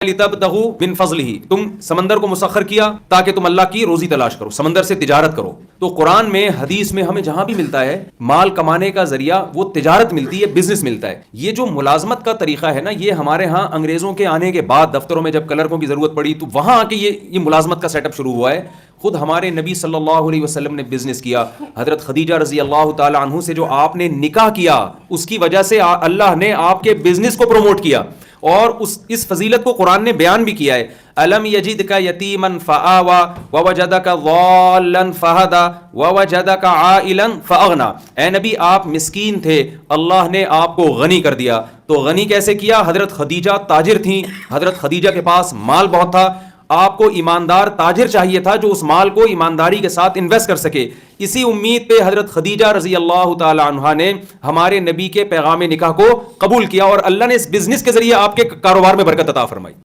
लितब्तगू मिन फज़लिही, तुम समंदर को मुसख्खर किया ताकि तुम अल्लाह की रोजी तलाश करो, समंदर से तिजारत करो। तो कुरान में, हदीस में हमें जहां भी मिलता है माल कमाने का जरिया वो तिजारत मिलती है, बिजनेस मिलता है। ये जो मुलाजमत का तरीका है ना, ये हमारे यहाँ अंग्रेजों के आने के बाद दफ्तरों में जब क्लर्कों की जरूरत पड़ी तो वहां आके ये मुलाजमत का सेटअप शुरू हुआ है। खुद हमारे नबी सल्लल्लाहु अलैहि वसल्लम ने बिजनेस किया। हजरत खदीजा रजी अल्लाह ताला अन्हु से जो आपने निकाह किया, उसकी वजह से अल्लाह ने आपके बिजनेस को प्रमोट किया और इस फजीलत को कुरान ने बयान भी किया है। अलम यजिद का यतीमन फ़आवा व वजदका ज़ाल्लन फ़हदा व वजदका आइलन फ़अगना। ए नबी, आप मिस्कीन थे, अल्लाह ने आपको गनी कर दिया। तो गनी कैसे किया? हजरत खदीजा ताजिर थी, हजरत खदीजा के पास माल बहुत था। आपको ईमानदार ताजिर चाहिए था जो उस माल को ईमानदारी के साथ इन्वेस्ट कर सके। इसी उम्मीद पे हजरत खदीजा रजी अल्लाह ताला अन्हा ने हमारे नबी के पैगाम निकाह को कबूल किया और अल्लाह ने इस बिजनेस के जरिए आपके कारोबार में बरकत अता फरमाई।